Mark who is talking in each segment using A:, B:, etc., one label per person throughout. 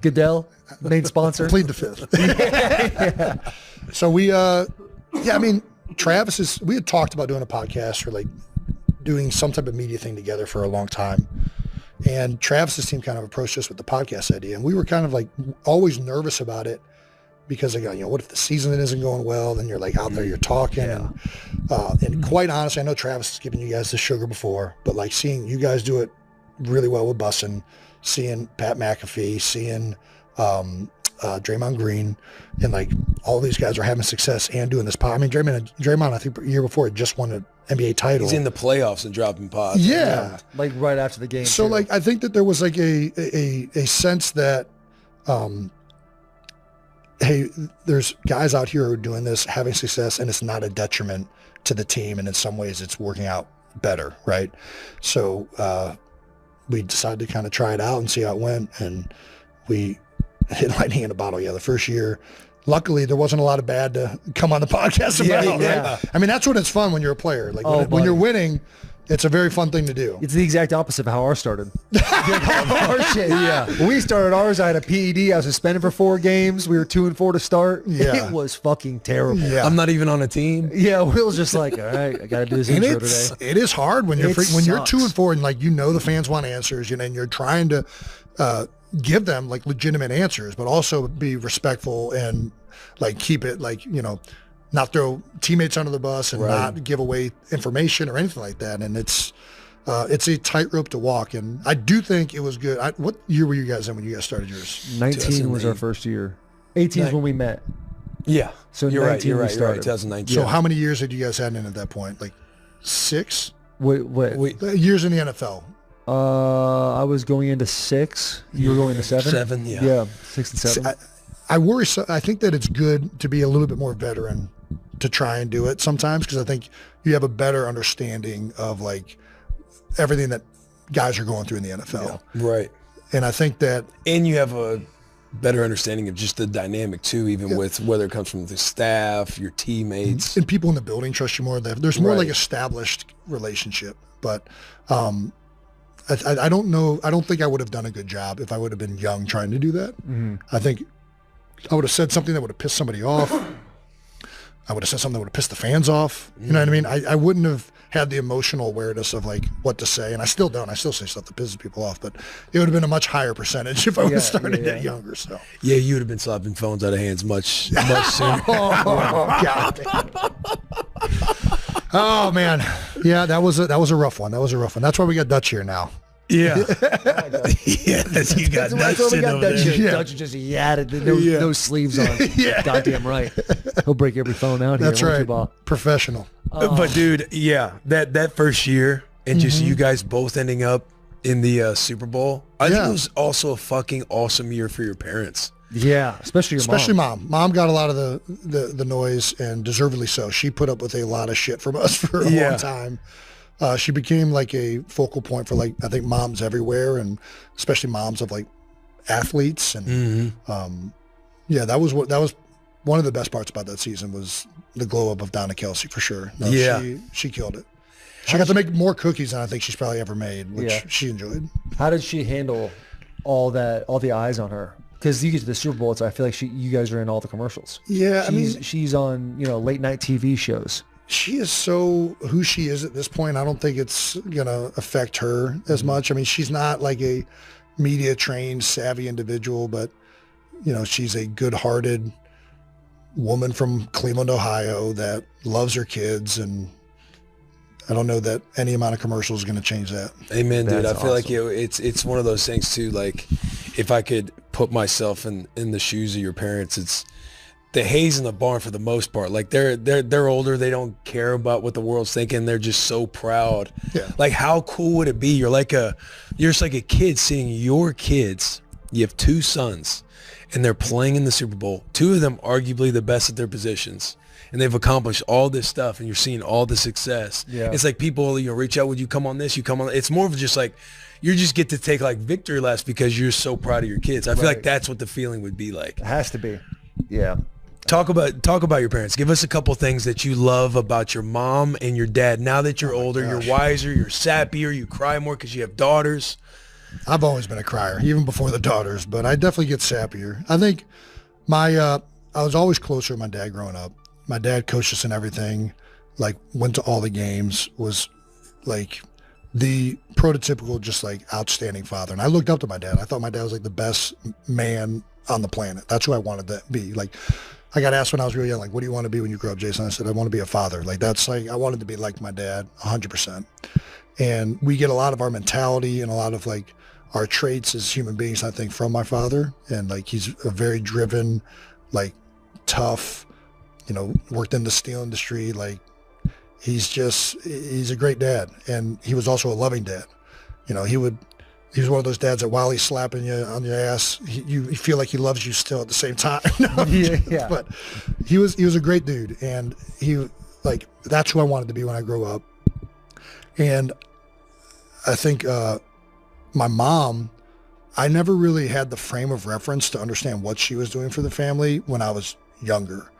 A: Goodell, main sponsor.
B: Plead the fifth. So we, Travis we had talked about doing a podcast or like doing some type of media thing together for a long time. And Travis's team kind of approached us with the podcast idea. And we were kind of like always nervous about it because they go, what if the season isn't going well? Then you're like out there, you're talking. Yeah. And quite honestly, I know Travis has given you guys the sugar before, but like seeing you guys do it really well with Bussin, seeing Pat McAfee, seeing Draymond Green, and like all these guys are having success and doing this pod. I mean, Draymond, I think a year before, had just won an NBA title.
C: He's in the playoffs and dropping pods.
B: Yeah.
A: Like right after the game.
B: So
A: too.
B: like, I think that there was like a sense that, hey, there's guys out here who are doing this, having success, and it's not a detriment to the team. And in some ways it's working out better. Right. So, we decided to kind of try it out and see how it went. And we hit lightning in a bottle. Yeah. The first year, luckily there wasn't a lot of bad to come on the podcast about.
A: Yeah.
B: Right? I mean, that's when it's fun when you're a player. Like when you're winning, it's a very fun thing to do.
A: It's the exact opposite of how ours started. Our shit. Yeah. When we started ours, I had a PED. I was suspended for 4 games. We were 2-4 to start.
B: Yeah.
A: It was fucking terrible.
B: Yeah.
C: I'm not even on a team.
A: Yeah. Will's just like, all right, I got to do this intro today.
B: It is hard when you're 2-4 and like, the fans want answers, and you're trying to give them like legitimate answers, but also be respectful and like keep it like, not throw teammates under the bus and not give away information or anything like that. And it's a tightrope to walk. And I do think it was good. What year were you guys in when you guys started yours?
A: 19 was our first year. 18 is when we met.
C: Yeah.
A: So
C: you're right. You're right.
A: 2019.
B: So how many years had you guys had in at that point? Like 6?
A: What?
B: Years in the NFL.
A: I was going into 6. You were going into 7?
C: 7, yeah.
A: Yeah, 6 and 7.
B: I worry. I think that it's good to be a little bit more veteran to try and do it sometimes, because I think you have a better understanding of like everything that guys are going through in the NFL.
C: Yeah. Right.
B: And I think that,
C: and you have a better understanding of just the dynamic too, even with whether it comes from the staff, your teammates,
B: and people in the building trust you more. There's more like established relationship. But I don't know. I don't think I would have done a good job if I would have been young trying to do that. Mm-hmm. I think I would have said something that would have pissed somebody off. I would have said something that would have pissed the fans off. You know what I mean? I wouldn't have had the emotional awareness of like what to say, and I still don't. I still say stuff that pisses people off, but it would have been a much higher percentage if I would have started that younger. So
C: you would have been slapping phones out of hands much sooner.
B: God. Oh man, yeah, that was a rough one. That's why we got Dutch here now.
C: Yeah. Yes, you got Dutch sitting over there.
A: Dutch just yadded, no sleeves on. Goddamn right. He'll break every phone out here.
B: That's right. Professional.
C: But dude, that first year and just you guys both ending up in the Super Bowl, I think it was also a fucking awesome year for your parents.
A: Yeah, especially
B: mom. Mom got a lot of the noise, and deservedly so. She put up with a lot of shit from us for a long time. She became like a focal point for like, I think, moms everywhere, and especially moms of like athletes. And that was one of the best parts about that season was the glow up of Donna Kelce for sure. She killed it. She got to make more cookies than I think she's probably ever made, which she enjoyed.
A: How did she handle all the eyes on her? Because you get to the Super Bowl, I feel like you guys are in all the commercials.
B: Yeah,
A: she's on late night TV shows.
B: She is so who she is at this point. I don't think it's gonna affect her as much. I mean, she's not like a media trained, savvy individual, but she's a good-hearted woman from Cleveland, Ohio, that loves her kids, and I don't know that any amount of commercial is going to change that.
C: Amen, dude. I feel like it's one of those things too. Like, if I could put myself in the shoes of your parents, it's the Hayes in the barn for the most part. Like they're older. They don't care about what the world's thinking. They're just so proud. Yeah. Like, how cool would it be? You're just like a kid seeing your kids. You have 2 sons, and they're playing in the Super Bowl. 2 of them arguably the best at their positions. And they've accomplished all this stuff, and you're seeing all the success. Yeah. It's like people, reach out, would you come on this? You come on. It's more of just like, you just get to take like victory laps because you're so proud of your kids. I feel like that's what the feeling would be like.
A: It has to be. Yeah.
C: Talk about your parents. Give us a couple things that you love about your mom and your dad. Now that you're older, you're wiser, you're sappier, you cry more because you have daughters.
B: I've always been a crier, even before the daughters, but I definitely get sappier. I think I was always closer to my dad growing up. My dad coached us in everything, like went to all the games, was like the prototypical, just like outstanding father. And I looked up to my dad. I thought my dad was like the best man on the planet. That's who I wanted to be. Like, I got asked when I was really young, like, what do you want to be when you grow up, Jason? I said, I want to be a father. Like, that's like, I wanted to be like my dad 100%. And we get a lot of our mentality and a lot of like our traits as human beings, I think, from my father. And like, he's a very driven, like tough, worked in the steel industry. Like, he's a great dad. And he was also a loving dad. He was one of those dads that while he's slapping you on your ass, you feel like he loves you still at the same time. Yeah. But he was a great dude. And that's who I wanted to be when I grow up. And I think my mom, I never really had the frame of reference to understand what she was doing for the family when I was younger.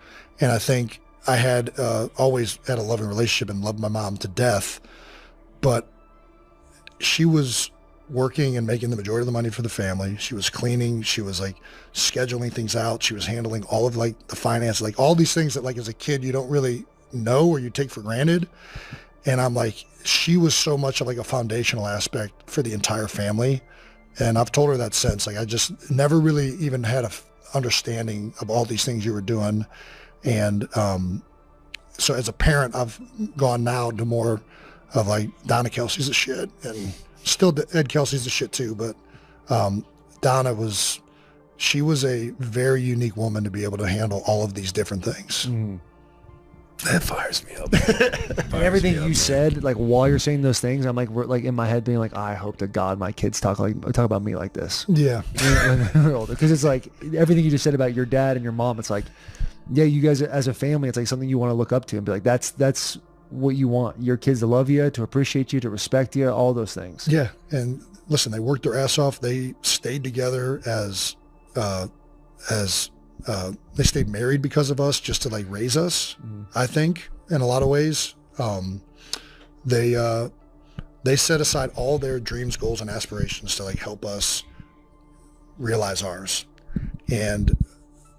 B: And I think I had always had a loving relationship and loved my mom to death. But she was working and making the majority of the money for the family. She was cleaning. She was like scheduling things out. She was handling all of like the finance, like all these things that like as a kid you don't really know or you take for granted. And I'm like, she was so much of like a foundational aspect for the entire family. And I've told her that since. Like, I just never really even had a understanding of all these things you were doing. And so as a parent, I've gone now to more of like, Donna Kelce's a shit, and still Ed Kelce's a shit too. But Donna she was a very unique woman to be able to handle all of these different things.
A: Mm.
C: That fires me up.
A: And everything you said, like while you're saying those things, I'm like, in my head being like, I hope to God my kids talk about me like this.
B: Yeah.
A: When they're older. Because it's like everything you just said about your dad and your mom, it's like, yeah, you guys as a family, it's like something you want to look up to and be like, that's what you want your kids to love you, to appreciate you, to respect you, all those things.
B: Yeah. And listen, they worked their ass off. They stayed together as they stayed married because of us, just to like raise us. I think in a lot of ways, they set aside all their dreams, goals, and aspirations to like help us realize ours. And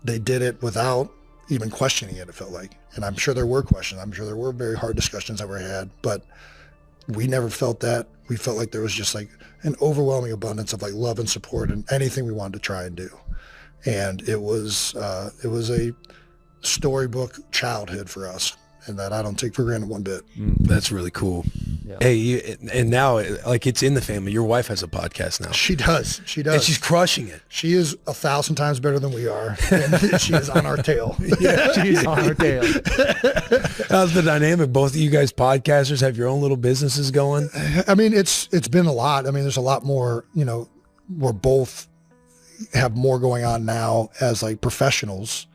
B: they did it without even questioning it, it felt like. And I'm sure there were questions. I'm sure there were very hard discussions that were had, but we never felt that. We felt like there was just like an overwhelming abundance of like love and support and anything we wanted to try and do. And it was a storybook childhood for us, and that I don't take for granted one bit.
C: That's really cool. Yeah. Hey, and now like it's in the family. Your wife has a podcast now.
B: She does.
C: And she's crushing it.
B: She is 1,000 times better than we are, and she is on our tail.
A: Yeah, she's on our tail.
C: How's the dynamic? Both of you guys podcasters have your own little businesses going?
B: I mean, it's been a lot. I mean, there's a lot more, we're both have more going on now as like professionals.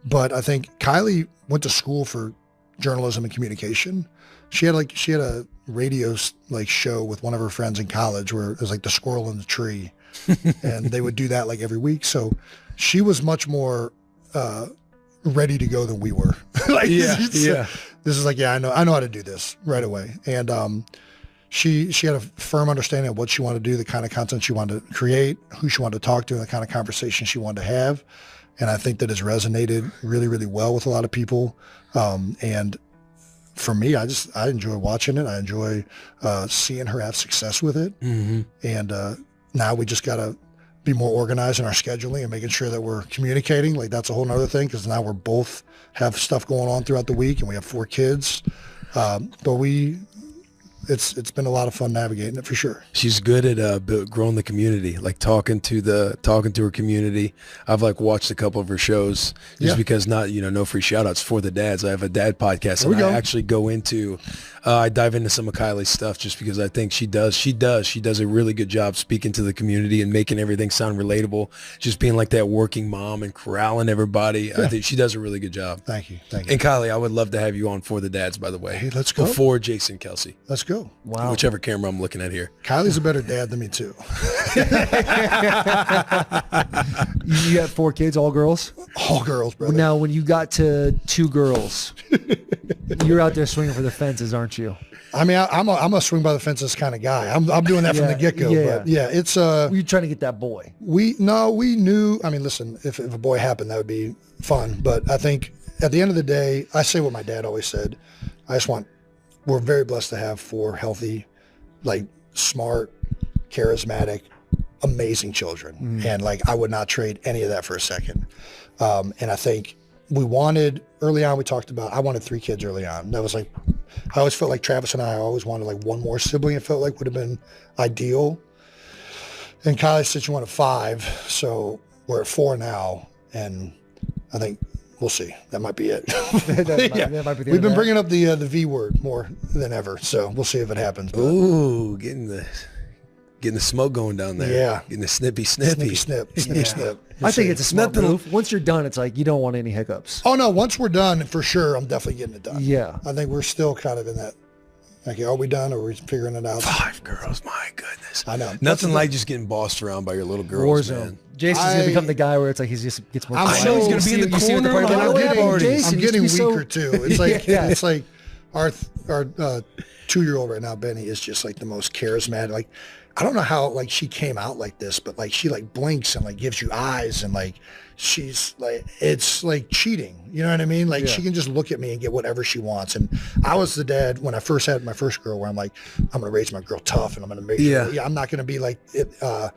B: But I think Kylie went to school for journalism and communication. She had a radio like show with one of her friends in college where it was like the squirrel in the tree, and they would do that like every week. So she was much more ready to go than we were. Like, this is like, I know how to do this right away. And she had a firm understanding of what she wanted to do, the kind of content she wanted to create, who she wanted to talk to, and the kind of conversation she wanted to have. And I think that has resonated really, really well with a lot of people. And for me, I enjoy watching it. I enjoy seeing her have success with it. Mm-hmm. And now we just got to be more organized in our scheduling and making sure that we're communicating. Like, that's a whole nother thing, because now we're both have stuff going on throughout the week, and we have 4 kids. But it's been a lot of fun navigating it, for sure.
C: She's good at growing the community, like talking to her community. I've like watched a couple of her shows just because no free shout outs for the dads. I have a dad podcast, and I actually go into I dive into some of Kylie's stuff just because I think she does a really good job speaking to the community and making everything sound relatable, just being like that working mom and corralling everybody. I think she does a really good job.
B: Thank you.
C: And Kylie, I would love to have you on for the dads, by the way.
B: Hey, let's go.
C: Before Jason Kelce.
B: Let's go.
A: Wow.
C: Whichever camera I'm looking at here.
B: Kylie's a better dad than me too.
A: You got 4 kids, all girls?
B: All girls, brother.
A: Now, when you got to 2 girls, you're out there swinging for the fences, aren't you?
B: I mean, I'm a swing by the fences kind of guy. I'm doing that from the get go.
A: Yeah.
B: But yeah, it's
A: You're trying to get that boy.
B: we knew. I mean, listen, if a boy happened, that would be fun. But I think at the end of the day, I say what my dad always said. We're very blessed to have 4 healthy, like smart, charismatic, amazing children. And like, I would not trade any of that for a second. And I think we wanted, early on, we talked about, I wanted 3 kids early on. That was like, I always felt like Travis and I always wanted like one more sibling. It felt like would have been ideal. And Kylie said she wanted 5. So we're at 4 now. And I think we'll see. That might be it.
A: That might be the
B: We've been
A: end of
B: bringing up the V word more than ever. So we'll see if it happens. But
C: Ooh, getting the smoke going down there.
B: Yeah.
C: Getting the snippy.
B: snippy snip.
A: I think it's a smart
C: Nothing-
A: move. Once you're done, it's like you don't want any hiccups.
B: Oh no, once we're done, for sure, I'm definitely getting it done.
A: Yeah.
B: I think we're still kind of in that, like, are we done or are we figuring it out?
C: 5 girls, my goodness.
B: I know.
C: Nothing like just getting bossed around by your little girls,
A: Warzone.
C: man.
A: Jason's gonna become the guy where it's like he just gets more.
B: I'm
A: quiet.
B: so-
C: he's gonna be in the
A: You see him at
C: corner
A: party,
C: of
A: like,
C: the
A: "Oh, yeah,
C: party.
A: Jason
B: I'm
A: used to
B: getting
A: be so-"
B: weaker too. It's like
A: Yeah.
B: it's like our 2-year-old right now, Benny, is just like the most charismatic. Like, I don't know how like she came out like this, but like she like blinks and like gives you eyes and like she's like, it's like cheating. You know what I mean? Like she can just look at me and get whatever she wants. And I was the dad when I first had my first girl where I'm like, I'm going to raise my girl tough and I'm going to make sure, I'm not going to be like, the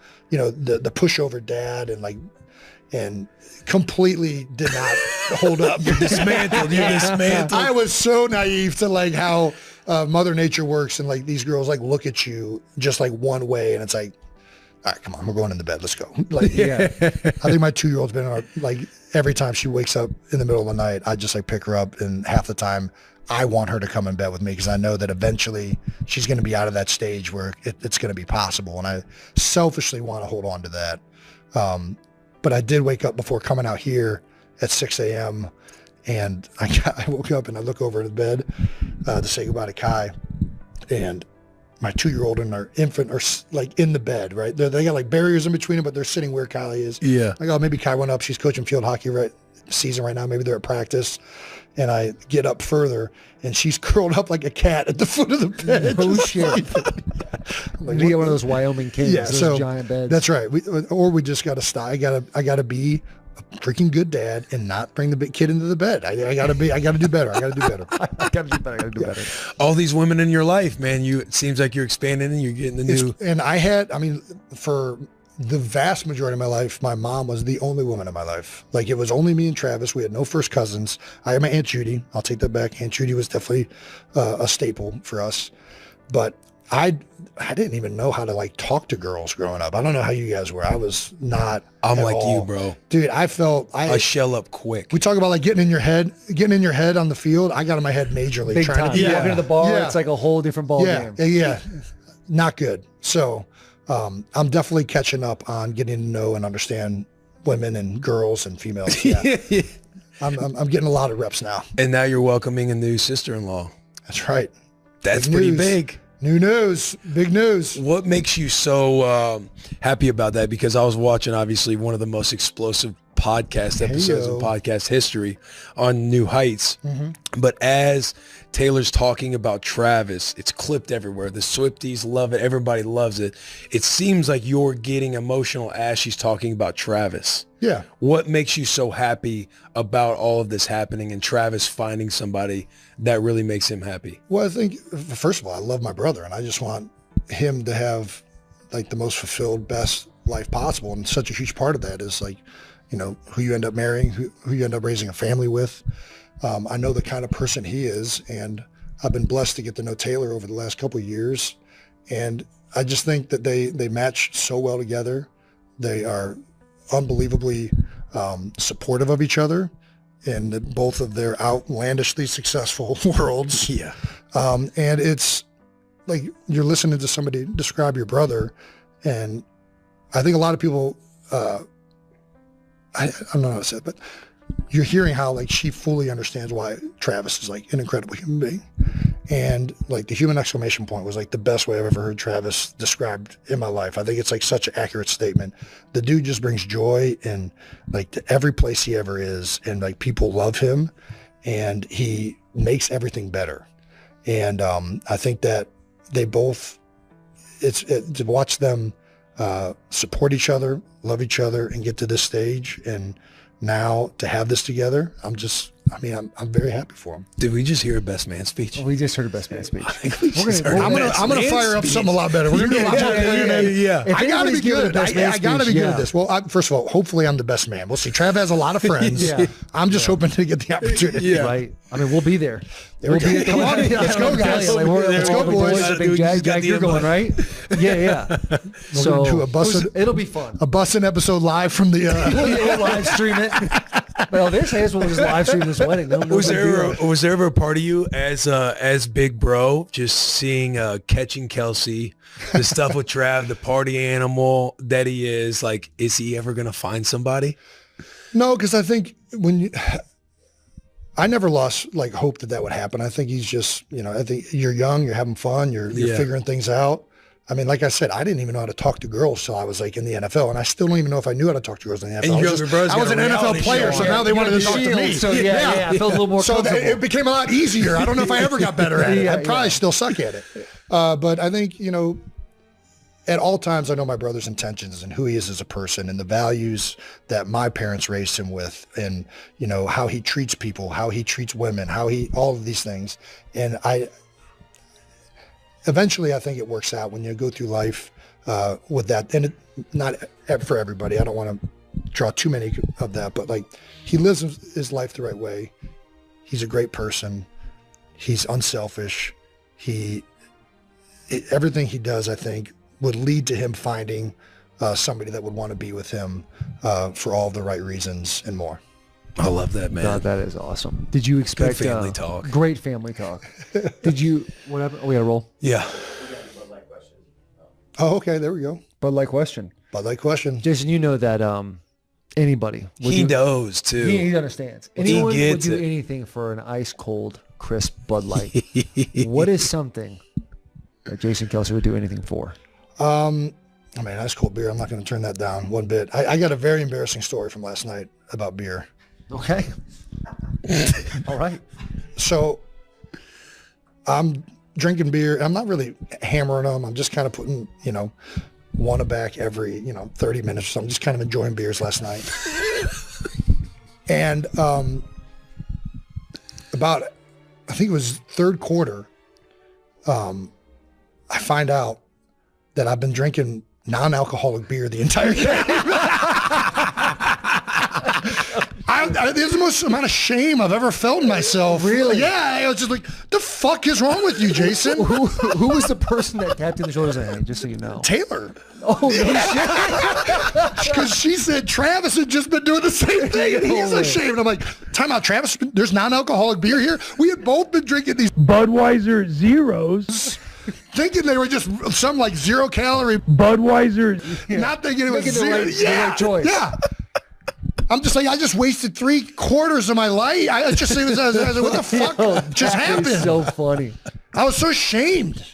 B: pushover dad and completely did not hold up.
C: You're dismantled.
B: I was so naive to like how Mother Nature works, and like these girls like look at you just like one way, and it's like, all right, come on, we're going into bed. Let's go. Like, I think my 2-year-old's been like every time she wakes up in the middle of the night, I just like pick her up, and half the time I want her to come in bed with me because I know that eventually she's going to be out of that stage where it's going to be possible, and I selfishly want to hold on to that. But I did wake up before coming out here at 6 a.m. and I woke up and I look over to the bed to say goodbye to Kai, and my 2-year-old and our infant are like in the bed, right? They got like barriers in between them, but they're sitting where Kylie is.
C: Yeah.
B: Like, oh, maybe Kai went up. She's coaching field hockey season right now. Maybe they're at practice. And I get up further, and she's curled up like a cat at the foot of the bed.
A: Oh shit!
B: Like,
A: We get one of those Wyoming kings,
B: yeah,
A: those
B: so
A: giant beds.
B: that's right. We just got to stop. I gotta be a freaking good dad and not bring the big kid into the bed. I gotta do better. I gotta do better.
A: I gotta do better.
C: All these women in your life, man. It seems like you're expanding and you're getting the new.
B: And for the vast majority of my life, my mom was the only woman in my life. Like, it was only me and Travis. We had no first cousins. I had my Aunt Judy. I'll take that back. Aunt Judy was definitely a staple for us. But I didn't even know how to like talk to girls growing up. I don't know how you guys were. I was not.
C: I'm
B: at
C: like
B: all.
C: you, bro.
B: Dude, I
C: shell up quick.
B: We talk about like getting in your head on the field. I got in my head majorly.
A: Big
B: trying
A: time.
B: to be,
A: Walking to the bar,
B: Yeah.
A: it's like a whole different ball
B: yeah,
A: game.
B: yeah, not good. So I'm definitely catching up on getting to know and understand women and girls and females. Yeah. I'm getting a lot of reps now.
C: And now you're welcoming a new sister-in-law.
B: That's right.
C: That's
B: Big
C: pretty
B: news.
C: big.
B: New news, big news.
C: What makes you so happy about that? Because I was watching, obviously, one of the most explosive podcast episodes in podcast history on New Heights. But as Taylor's talking about Travis, it's clipped everywhere. The Swifties love it. Everybody loves it. It seems like you're getting emotional as she's talking about Travis.
B: Yeah.
C: What makes you so happy about all of this happening and Travis finding somebody that really makes him happy?
B: Well, I think, first of all, I love my brother, and I just want him to have like the most fulfilled, best life possible. And such a huge part of that is like, you know, who you end up marrying, who you end up raising a family with. I know the kind of person he is, and I've been blessed to get to know Taylor over the last couple of years. And I just think that they match so well together. They are unbelievably supportive of each other in both of their outlandishly successful worlds.
C: Yeah.
B: And it's like you're listening to somebody describe your brother, and I think a lot of people, I don't know how to say it, but you're hearing how like she fully understands why Travis is like an incredible human being. And like the human exclamation point was like the best way I've ever heard Travis described in my life. I think it's like such an accurate statement. The dude just brings joy in like to every place he ever is, and like people love him, and he makes everything better. And I think that they both, to watch them support each other, love each other, and get to this stage, and now to have this together, I'm very happy for them.
C: Did we just hear a best man speech?
A: We just heard a best man speech.
B: I'm gonna fire up something a lot better. We're gonna do a lot more planning.
C: Yeah.
B: I gotta be good. I gotta be good at this. Well, first of all, hopefully I'm the best man. We'll see. Trav has a lot of friends. I'm just hoping to get the opportunity.
A: Yeah. Right. I mean, we'll be there.
B: We'll be at the wedding. Let's go, guys.
A: Let's go, boys. Big Jag, you're going, right? Yeah. So
B: do a Bussin.
A: It'll be fun.
B: A Bussin episode live from the.
A: We'll live stream it. Well, this has we'll just live stream this wedding.
C: Was there ever a part of you as big bro just seeing catching Kelce, the stuff with Trav, the party animal that he is? Like, is he ever gonna find somebody?
B: No, because I think I never lost like hope that would happen. I think he's just, I think you're young, you're having fun, you're figuring things out. I mean, like I said, I didn't even know how to talk to girls till I was like in the NFL, and I still don't even know if I knew how to talk to girls in the NFL. I was an NFL player, so now they wanted to talk to me.
A: So I felt a little more comfortable.
B: It became a lot easier. I don't know if I ever got better at it. I probably still suck at it. But I think, at all times, I know my brother's intentions and who he is as a person and the values that my parents raised him with, and, how he treats people, how he treats women, all of these things. And eventually, I think it works out when you go through life with that. And not for everybody. I don't want to draw too many of that, but like he lives his life the right way. He's a great person. He's unselfish. Everything he does, I think, would lead to him finding somebody that would want to be with him for all the right reasons and more.
C: I love that, man.
A: God, that is awesome. Did you expect
C: good family talk?
A: Great family talk. Did you? Whatever. We got to roll.
C: Yeah.
B: Oh, okay. There we go.
A: Bud Light question.
B: Bud Light question.
A: Jason, you know that anybody.
C: He knows too.
A: He understands. Anyone
C: he
A: would
C: gets
A: do
C: it.
A: anything for an ice cold, crisp Bud Light. What is something that Jason Kelce would do anything for?
B: Ice cold beer. I'm not going to turn that down one bit. I got a very embarrassing story from last night about beer.
A: Okay. All right.
B: So I'm drinking beer. I'm not really hammering them. I'm just kind of putting, one a back every, 30 minutes or something. Just kind of enjoying beers last night. And about, I think it was third quarter, I find out that I've been drinking non-alcoholic beer the entire game. This is the most amount of shame I've ever felt in myself.
A: Really?
B: Yeah. I was just like, the fuck is wrong with you, Jason?
A: Who was the person that tapped you in the shoulders and hey, just so you know?
B: Taylor.
A: Oh, no shit.
B: Because she said Travis had just been doing the same thing, and he's ashamed. I'm like, time out, Travis, there's non-alcoholic beer here? We had both been drinking these
D: Budweiser Zeros.
B: thinking they were just some like 0-calorie
D: Budweiser.
B: not thinking it was
A: Making the
B: zero.
A: right choice.
B: Yeah. I'm just like, I just wasted 3/4 of my life. I was like, what the fuck just happened?
A: That is so funny.
B: I was so ashamed.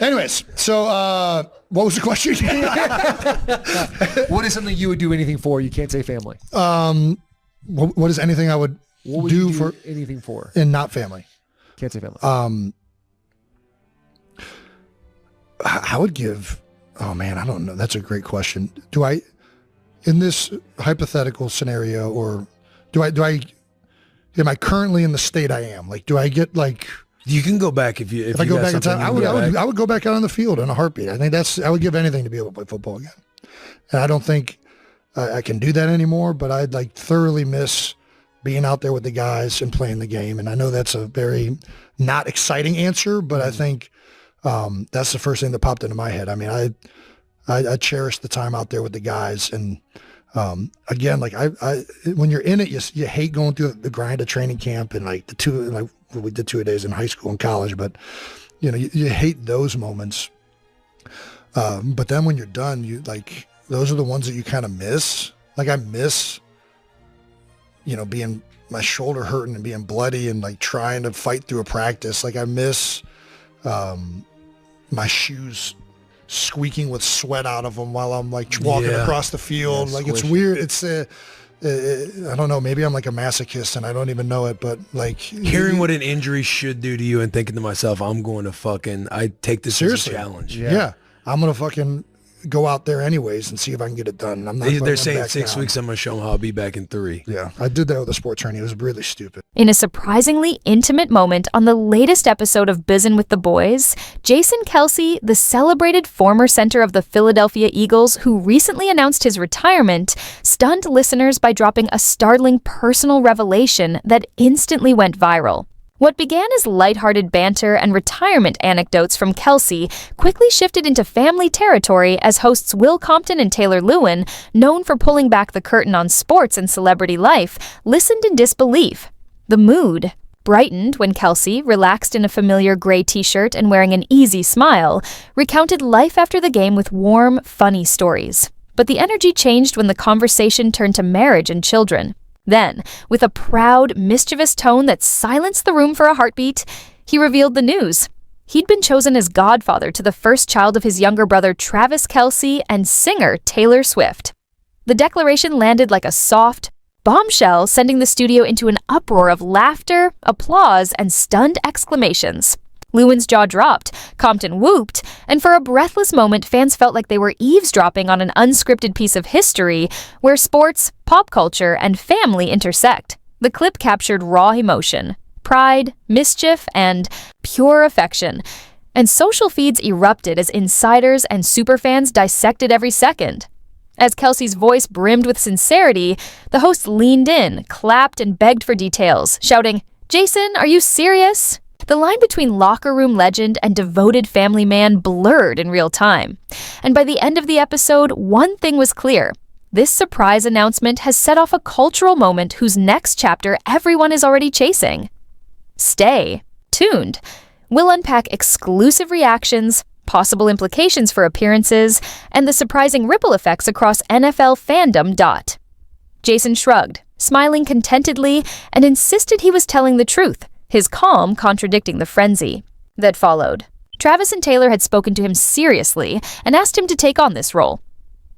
B: Anyways, so what was the question?
A: What is something you would do anything for? You can't say family.
B: What is anything I would do for
A: anything for?
B: And not family?
A: Can't say family.
B: I would give, oh man, I don't know. That's a great question. Do I, in this hypothetical scenario, or am I currently in the state I am? Like, do I get like,
C: you can go back if
B: I go
C: got
B: back in
C: something,
B: time, I would go back out on the field in a heartbeat. I think I would give anything to be able to play football again. And I don't think I can do that anymore, but I'd like thoroughly miss being out there with the guys and playing the game. And I know that's a very not exciting answer, but I think that's the first thing that popped into my head. I mean, I cherish the time out there with the guys. And again, like when you're in it, you hate going through the grind of training camp and like we did 2 days in high school and college, but you hate those moments. But then when you're done, those are the ones that you kind of miss. Like I miss, being my shoulder hurting and being bloody and like trying to fight through a practice. Like I miss my shoes squeaking with sweat out of them while I'm like walking across the field. Like it's weird. It's I don't know, maybe I'm like a masochist and I don't even know it, but like
C: hearing what an injury should do to you and thinking to myself, I take this
B: seriously
C: as a challenge.
B: Yeah. I'm going to fucking go out there anyways and see if I can get it done. I'm not.
C: They're saying 6 weeks. I'm going to show them how I'll be back in 3.
B: Yeah, I did that with a sport training. It was really stupid.
E: In a surprisingly intimate moment on the latest episode of Bussin' with the Boys, Jason Kelce, the celebrated former center of the Philadelphia Eagles who recently announced his retirement, stunned listeners by dropping a startling personal revelation that instantly went viral. What began as lighthearted banter and retirement anecdotes from Kelce quickly shifted into family territory as hosts Will Compton and Taylor Lewin, known for pulling back the curtain on sports and celebrity life, listened in disbelief. The mood brightened when Kelce, relaxed in a familiar gray t-shirt and wearing an easy smile, recounted life after the game with warm, funny stories. But the energy changed when the conversation turned to marriage and children. Then, with a proud, mischievous tone that silenced the room for a heartbeat, he revealed the news. He'd been chosen as godfather to the first child of his younger brother Travis Kelce and singer Taylor Swift. The declaration landed like a soft bombshell, sending the studio into an uproar of laughter, applause, and stunned exclamations. Lewin's jaw dropped, Compton whooped, and for a breathless moment, fans felt like they were eavesdropping on an unscripted piece of history where sports, pop culture, and family intersect. The clip captured raw emotion, pride, mischief, and pure affection, and social feeds erupted as insiders and superfans dissected every second. As Kelce's voice brimmed with sincerity, the host leaned in, clapped, and begged for details, shouting, "Jason, are you serious?" The line between locker room legend and devoted family man blurred in real time. And by the end of the episode, one thing was clear. This surprise announcement has set off a cultural moment whose next chapter everyone is already chasing. Stay tuned. We'll unpack exclusive reactions, possible implications for appearances, and the surprising ripple effects across NFL fandom. Jason shrugged, smiling contentedly, and insisted he was telling the truth, his calm contradicting the frenzy that followed. Travis and Taylor had spoken to him seriously and asked him to take on this role.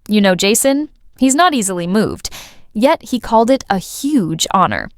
E: You know Jason? He's not easily moved, yet he called it a huge honor.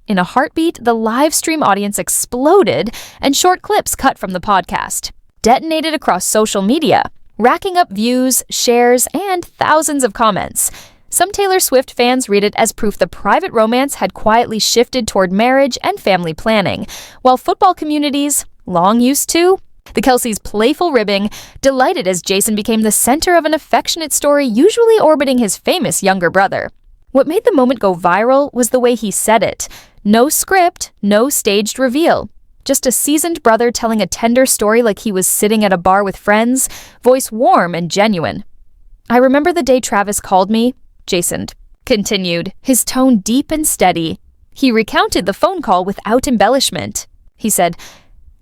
E: In a heartbeat, the live stream audience exploded, and short clips cut from the podcast detonated across social media, racking up views, shares, and thousands of comments. Some Taylor Swift fans read it as proof the private romance had quietly shifted toward marriage and family planning, while football communities, long used to, the Kelce's playful ribbing, delighted as Jason became the center of an affectionate story usually orbiting his famous younger brother. What made the moment go viral was the way he said it. No script, no staged reveal. Just a seasoned brother telling a tender story like he was sitting at a bar with friends, voice warm and genuine. "I remember the day Travis called me," Jason continued, his tone deep and steady. He recounted the phone call without embellishment. He said,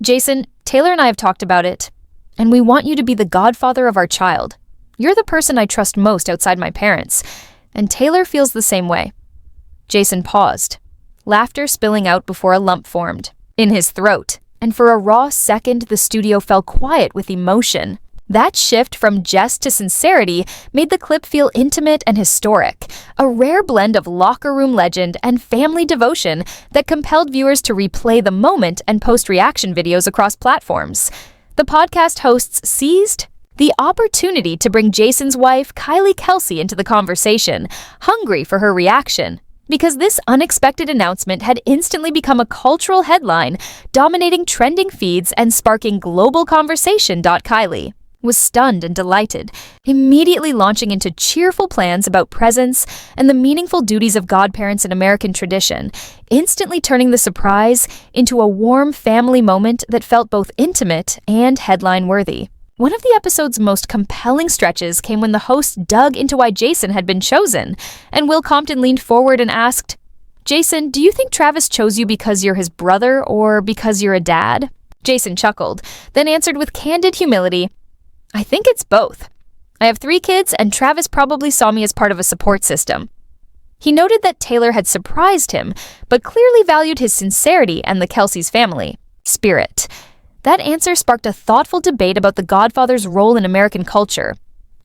E: "Jason, Taylor and I have talked about it, and we want you to be the godfather of our child. You're the person I trust most outside my parents, and Taylor feels the same way." Jason paused, laughter spilling out before a lump formed in his throat, and for a raw second the studio fell quiet with emotion. That shift from jest to sincerity made the clip feel intimate and historic, a rare blend of locker room legend and family devotion that compelled viewers to replay the moment and post reaction videos across platforms. The podcast hosts seized the opportunity to bring Jason's wife, Kylie Kelce, into the conversation, hungry for her reaction, because this unexpected announcement had instantly become a cultural headline, dominating trending feeds and sparking global conversation. Kylie was stunned and delighted, immediately launching into cheerful plans about presents and the meaningful duties of godparents in American tradition, instantly turning the surprise into a warm family moment that felt both intimate and headline-worthy. One of the episode's most compelling stretches came when the host dug into why Jason had been chosen, and Will Compton leaned forward and asked, "Jason, do you think Travis chose you because you're his brother or because you're a dad?" Jason chuckled, then answered with candid humility, "I think it's both. I have 3 kids, and Travis probably saw me as part of a support system." He noted that Taylor had surprised him, but clearly valued his sincerity and the Kelce's family spirit. That answer sparked a thoughtful debate about the Godfather's role in American culture.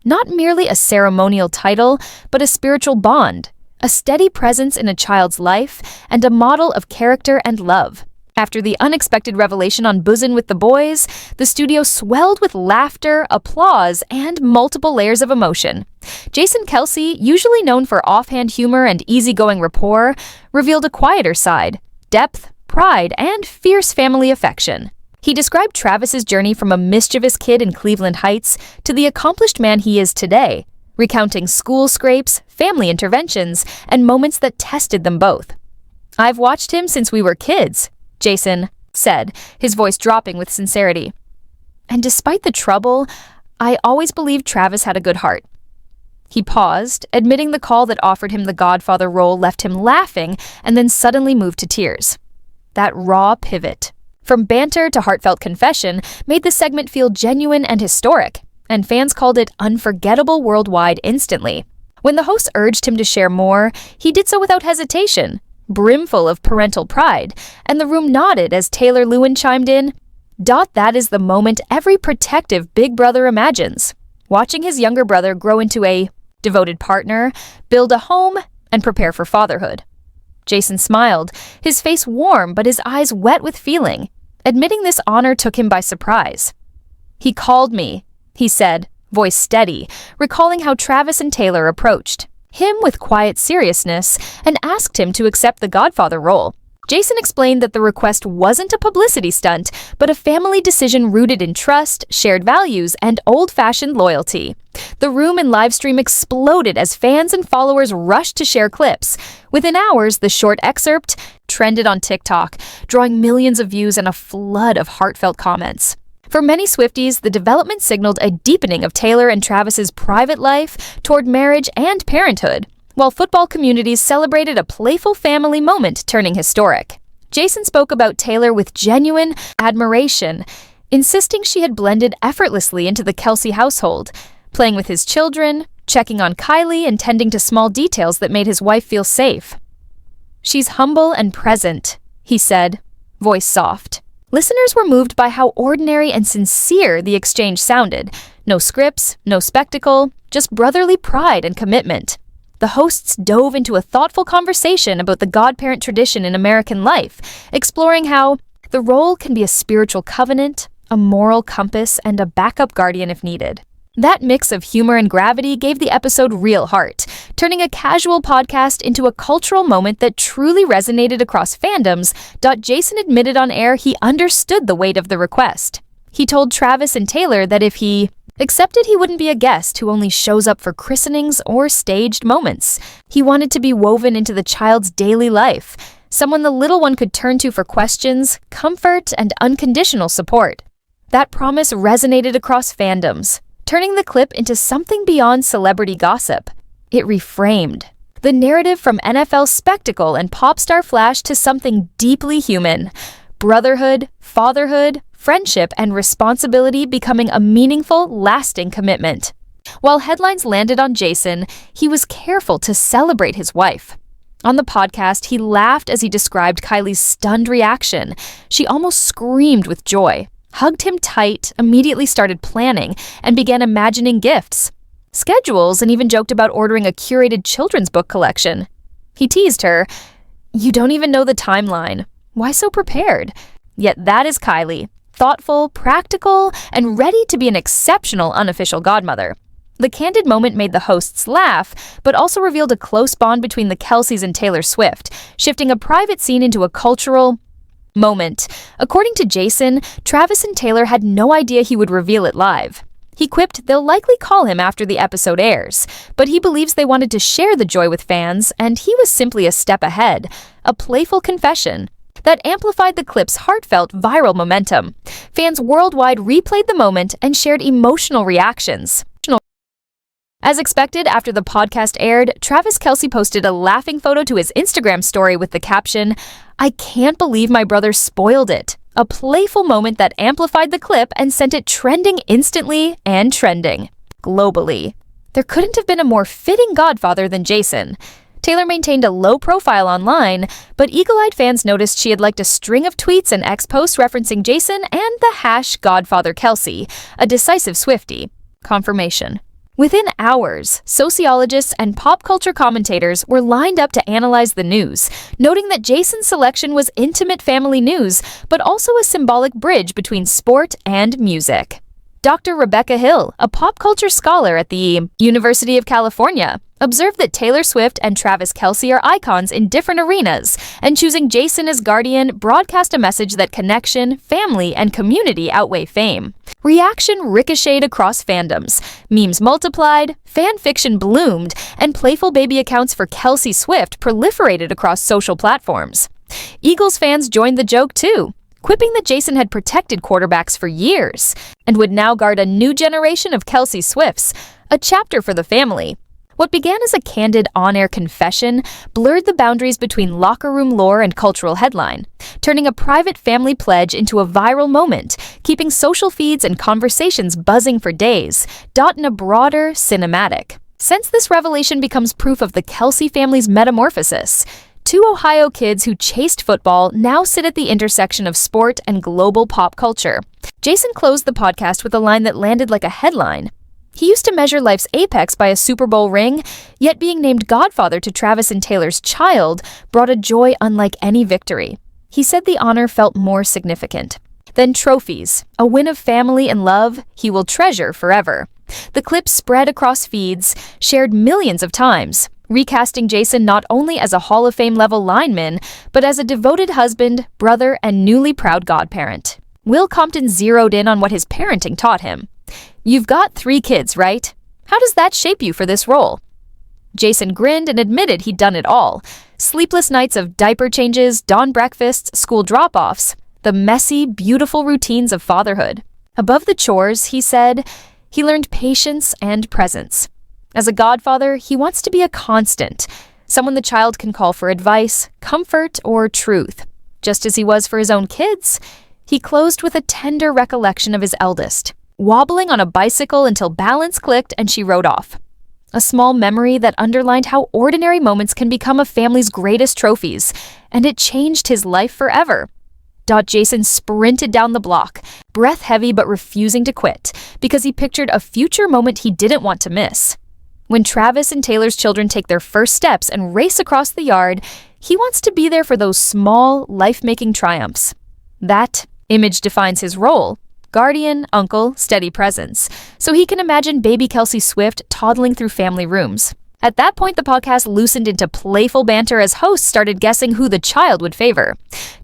E: Not merely a ceremonial title, but a spiritual bond, a steady presence in a child's life, and a model of character and love. After the unexpected revelation on Bussin with the Boys, the studio swelled with laughter, applause, and multiple layers of emotion. Jason Kelce, usually known for offhand humor and easygoing rapport, revealed a quieter side: depth, pride, and fierce family affection. He described Travis's journey from a mischievous kid in Cleveland Heights to the accomplished man he is today, recounting school scrapes, family interventions, and moments that tested them both. "I've watched him since we were kids," Jason said, his voice dropping with sincerity. "And despite the trouble, I always believed Travis had a good heart." He paused, admitting the call that offered him the Godfather role left him laughing and then suddenly moved to tears. That raw pivot, from banter to heartfelt confession, made the segment feel genuine and historic, and fans called it unforgettable worldwide instantly. When the host urged him to share more, he did so without hesitation, brimful of parental pride, and the room nodded as Taylor Lewin chimed in, "That is the moment every protective big brother imagines. Watching his younger brother grow into a devoted partner, build a home, and prepare for fatherhood." Jason smiled, his face warm but his eyes wet with feeling, admitting this honor took him by surprise. "He called me," he said, voice steady, recalling how Travis and Taylor approached him with quiet seriousness and asked him to accept the Godfather role. Jason explained that the request wasn't a publicity stunt, but a family decision rooted in trust, shared values, and old-fashioned loyalty. The room and livestream exploded as fans and followers rushed to share clips. Within hours, the short excerpt trended on TikTok, drawing millions of views and a flood of heartfelt comments. For many Swifties, the development signaled a deepening of Taylor and Travis's private life toward marriage and parenthood, while football communities celebrated a playful family moment turning historic. Jason spoke about Taylor with genuine admiration, insisting she had blended effortlessly into the Kelce household, playing with his children, checking on Kylie, and tending to small details that made his wife feel safe. "She's humble and present," he said, voice soft. Listeners were moved by how ordinary and sincere the exchange sounded. No scripts, no spectacle, just brotherly pride and commitment. The hosts dove into a thoughtful conversation about the godparent tradition in American life, exploring how the role can be a spiritual covenant, a moral compass, and a backup guardian if needed. That mix of humor and gravity gave the episode real heart, turning a casual podcast into a cultural moment that truly resonated across fandoms. Jason admitted on air he understood the weight of the request. He told Travis and Taylor that if he accepted, he wouldn't be a guest who only shows up for christenings or staged moments. He wanted to be woven into the child's daily life, someone the little one could turn to for questions, comfort, and unconditional support. That promise resonated across fandoms, turning the clip into something beyond celebrity gossip. It reframed the narrative from NFL spectacle and pop star flash to something deeply human: brotherhood, fatherhood, friendship, and responsibility becoming a meaningful, lasting commitment. While headlines landed on Jason, he was careful to celebrate his wife. On the podcast, he laughed as he described Kylie's stunned reaction. She almost screamed with joy, hugged him tight, immediately started planning, and began imagining gifts, schedules, and even joked about ordering a curated children's book collection. He teased her, "You don't even know the timeline. Why so prepared?" Yet that is Kylie, thoughtful, practical, and ready to be an exceptional unofficial godmother. The candid moment made the hosts laugh, but also revealed a close bond between the Kelces and Taylor Swift, shifting a private scene into a cultural moment. According to Jason, Travis and Taylor had no idea he would reveal it live. He quipped they'll likely call him after the episode airs, but he believes they wanted to share the joy with fans, and he was simply a step ahead, a playful confession that amplified the clip's heartfelt viral momentum. Fans worldwide replayed the moment and shared emotional reactions. As expected, after the podcast aired, Travis Kelce posted a laughing photo to his Instagram story with the caption, "I can't believe my brother spoiled it." A playful moment that amplified the clip and sent it trending instantly and trending globally. There couldn't have been a more fitting godfather than Jason. Taylor maintained a low profile online, but eagle-eyed fans noticed she had liked a string of tweets and X-posts referencing Jason and the #GodfatherKelce, a decisive Swiftie. Confirmation. Within hours, sociologists and pop culture commentators were lined up to analyze the news, noting that Jason's selection was intimate family news, but also a symbolic bridge between sport and music. Dr. Rebecca Hill, a pop culture scholar at the University of California, observed that Taylor Swift and Travis Kelce are icons in different arenas, and choosing Jason as guardian broadcast a message that connection, family, and community outweigh fame. Reaction ricocheted across fandoms. Memes multiplied, fan fiction bloomed, and playful baby accounts for Kelce Swift proliferated across social platforms. Eagles fans joined the joke too, quipping that Jason had protected quarterbacks for years and would now guard a new generation of Kelce Swifts, a chapter for the family. What began as a candid on-air confession blurred the boundaries between locker room lore and cultural headline, turning a private family pledge into a viral moment, keeping social feeds and conversations buzzing for days, in a broader cinematic. Since this revelation becomes proof of the Kelce family's metamorphosis, two Ohio kids who chased football now sit at the intersection of sport and global pop culture. Jason closed the podcast with a line that landed like a headline. He used to measure life's apex by a Super Bowl ring, yet being named Godfather to Travis and Taylor's child brought a joy unlike any victory. He said the honor felt more significant. Then trophies, a win of family and love he will treasure forever. The clip spread across feeds, shared millions of times, recasting Jason not only as a Hall of Fame level lineman, but as a devoted husband, brother, and newly proud godparent. Will Compton zeroed in on what his parenting taught him. "You've got 3 kids, right? How does that shape you for this role?" Jason grinned and admitted he'd done it all. Sleepless nights of diaper changes, dawn breakfasts, school drop-offs, the messy, beautiful routines of fatherhood. Above the chores, he said, he learned patience and presence. As a godfather, he wants to be a constant, someone the child can call for advice, comfort, or truth. Just as he was for his own kids, he closed with a tender recollection of his eldest, wobbling on a bicycle until balance clicked and she rode off. A small memory that underlined how ordinary moments can become a family's greatest trophies, and it changed his life forever. Jason sprinted down the block, breath heavy but refusing to quit, because he pictured a future moment he didn't want to miss. When Travis and Taylor's children take their first steps and race across the yard, he wants to be there for those small, life-making triumphs. That image defines his role. Guardian, uncle, steady presence. So he can imagine baby Kelce Swift toddling through family rooms. At that point, the podcast loosened into playful banter as hosts started guessing who the child would favor.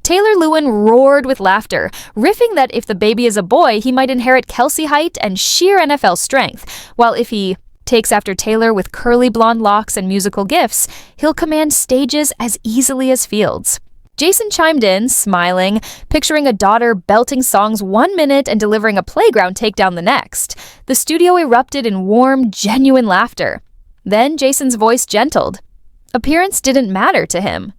E: Taylor Lewin roared with laughter, riffing that if the baby is a boy, he might inherit Kelce height and sheer NFL strength, while if he takes after Taylor with curly blonde locks and musical gifts, he'll command stages as easily as fields. Jason chimed in, smiling, picturing a daughter belting songs 1 minute and delivering a playground takedown the next. The studio erupted in warm, genuine laughter. Then Jason's voice gentled. Appearance didn't matter to him.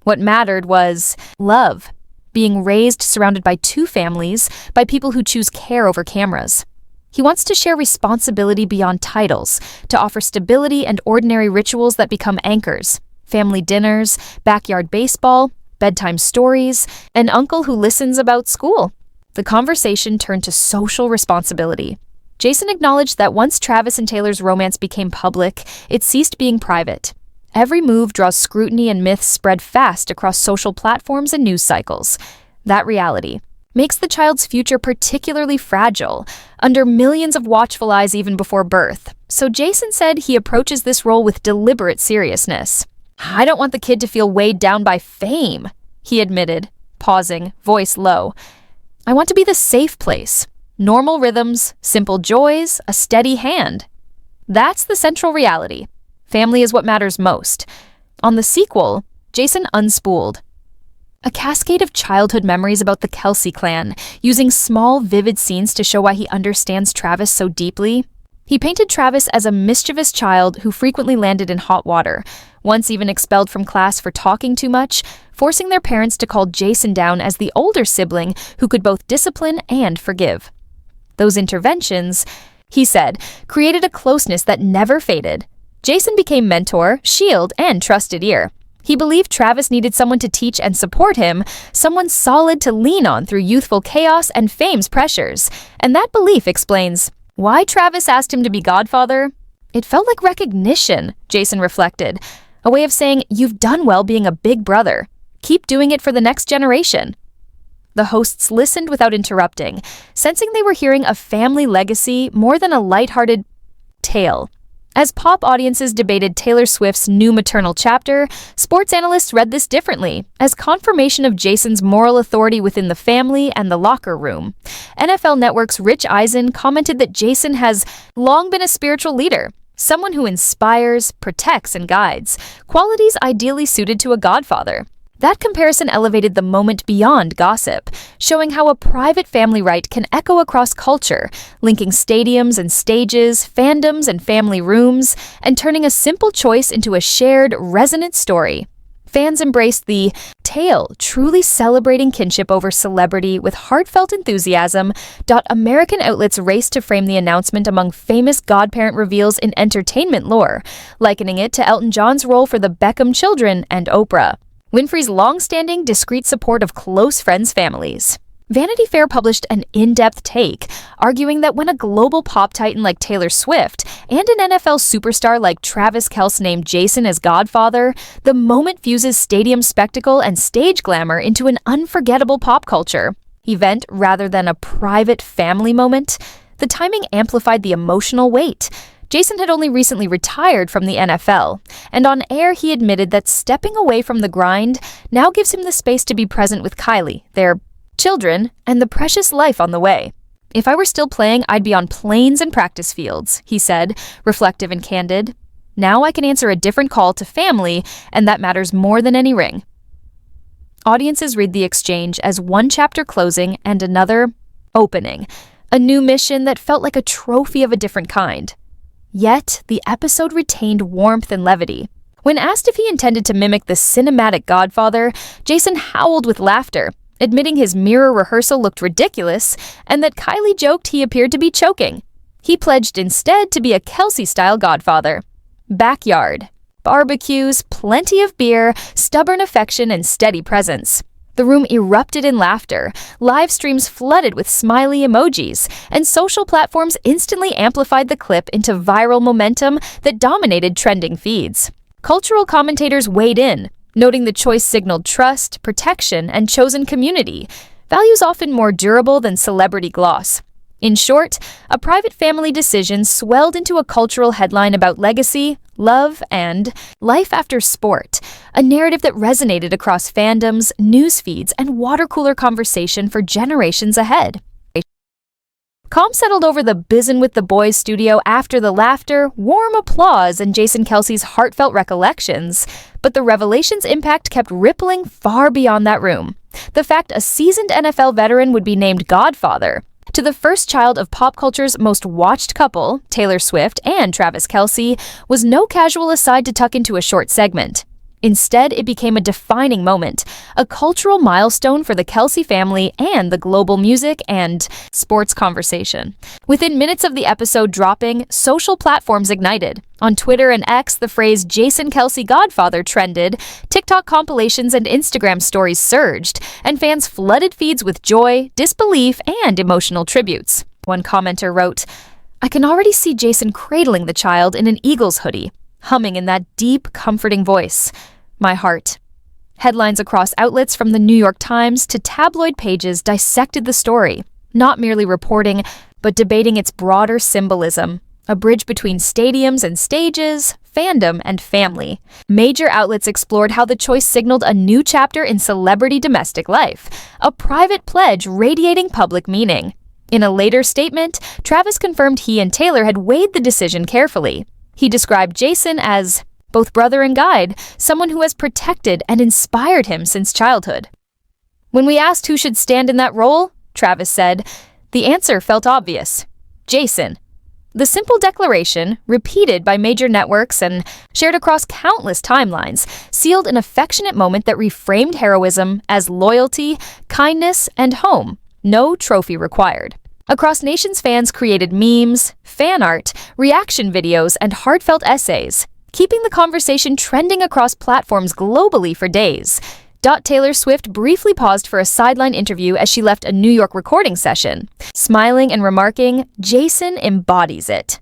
E: What mattered was love, being raised surrounded by 2 families, by people who choose care over cameras. He wants to share responsibility beyond titles, to offer stability and ordinary rituals that become anchors. Family dinners, backyard baseball, bedtime stories, an uncle who listens about school. The conversation turned to social responsibility. Jason acknowledged that once Travis and Taylor's romance became public, it ceased being private. Every move draws scrutiny and myths spread fast across social platforms and news cycles. That reality makes the child's future particularly fragile, under millions of watchful eyes even before birth. So Jason said he approaches this role with deliberate seriousness. "I don't want the kid to feel weighed down by fame," he admitted, pausing, voice low. "I want to be the safe place. Normal rhythms, simple joys, a steady hand." That's the central reality. Family is what matters most. On the sequel, Jason unspooled a cascade of childhood memories about the Kelce clan, using small, vivid scenes to show why he understands Travis so deeply. He painted Travis as a mischievous child who frequently landed in hot water, once even expelled from class for talking too much, forcing their parents to call Jason down as the older sibling who could both discipline and forgive. Those interventions, he said, created a closeness that never faded. Jason became mentor, shield, and trusted ear. He believed Travis needed someone to teach and support him, someone solid to lean on through youthful chaos and fame's pressures. And that belief explains why Travis asked him to be godfather It felt like recognition, Jason reflected. A way of saying, you've done well being a big brother. Keep doing it for the next generation. The hosts listened without interrupting, sensing they were hearing a family legacy more than a lighthearted tale. As pop audiences debated Taylor Swift's new maternal chapter, sports analysts read this differently, as confirmation of Jason's moral authority within the family and the locker room. NFL Network's Rich Eisen commented that Jason has long been a spiritual leader, someone who inspires, protects, and guides, qualities ideally suited to a godfather. That comparison elevated the moment beyond gossip, showing how a private family rite can echo across culture, linking stadiums and stages, fandoms and family rooms, and turning a simple choice into a shared, resonant story. Fans embraced the tale, truly celebrating kinship over celebrity with heartfelt enthusiasm. American outlets raced to frame the announcement among famous godparent reveals in entertainment lore, likening it to Elton John's role for the Beckham children and Oprah. Winfrey's long-standing, discreet support of close friends' families. Vanity Fair published an in-depth take, arguing that when a global pop titan like Taylor Swift and an NFL superstar like Travis Kelce named Jason as godfather, the moment fuses stadium spectacle and stage glamour into an unforgettable pop culture event rather than a private family moment. The timing amplified the emotional weight. Jason had only recently retired from the NFL, and on air he admitted that stepping away from the grind now gives him the space to be present with Kylie, their children, and the precious life on the way. If I were still playing, I'd be on planes and practice fields, he said, reflective and candid. Now I can answer a different call to family, and that matters more than any ring. Audiences read the exchange as one chapter closing and another opening, a new mission that felt like a trophy of a different kind. Yet, the episode retained warmth and levity. When asked if he intended to mimic the cinematic Godfather, Jason howled with laughter, admitting his mirror rehearsal looked ridiculous and that Kylie joked he appeared to be choking. He pledged instead to be a Kelce-style Godfather. Backyard. Barbecues, plenty of beer, stubborn affection, and steady presence. The room erupted in laughter, live streams flooded with smiley emojis, and social platforms instantly amplified the clip into viral momentum that dominated trending feeds. Cultural commentators weighed in, noting the choice signaled trust, protection, and chosen community, values often more durable than celebrity gloss. In short, a private family decision swelled into a cultural headline about legacy, love, and life after sport, a narrative that resonated across fandoms, news feeds, and water cooler conversation for generations ahead. Calm settled over the Bussin with the Boys studio after the laughter, warm applause, and Jason Kelce's heartfelt recollections, but the revelation's impact kept rippling far beyond that room. The fact a seasoned NFL veteran would be named Godfather to the first child of pop culture's most watched couple, Taylor Swift and Travis Kelce, was no casual aside to tuck into a short segment. Instead, it became a defining moment, a cultural milestone for the Kelce family and the global music and sports conversation. Within minutes of the episode dropping, social platforms ignited. On Twitter and X, the phrase Jason Kelce Godfather trended, TikTok compilations and Instagram stories surged, and fans flooded feeds with joy, disbelief, and emotional tributes. One commenter wrote, "I can already see Jason cradling the child in an Eagles hoodie, humming in that deep, comforting voice. My heart." Headlines across outlets from the New York Times to tabloid pages dissected the story, not merely reporting, but debating its broader symbolism, a bridge between stadiums and stages, fandom and family. Major outlets explored how the choice signaled a new chapter in celebrity domestic life, a private pledge radiating public meaning. In a later statement, Travis confirmed he and Taylor had weighed the decision carefully. He described Jason as both brother and guide, someone who has protected and inspired him since childhood. When we asked who should stand in that role, Travis said, the answer felt obvious: Jason. The simple declaration, repeated by major networks and shared across countless timelines, sealed an affectionate moment that reframed heroism as loyalty, kindness, and home, no trophy required. Across nations, fans created memes, fan art, reaction videos, and heartfelt essays, keeping the conversation trending across platforms globally for days. Taylor Swift briefly paused for a sideline interview as she left a New York recording session, smiling and remarking, "Jason embodies it."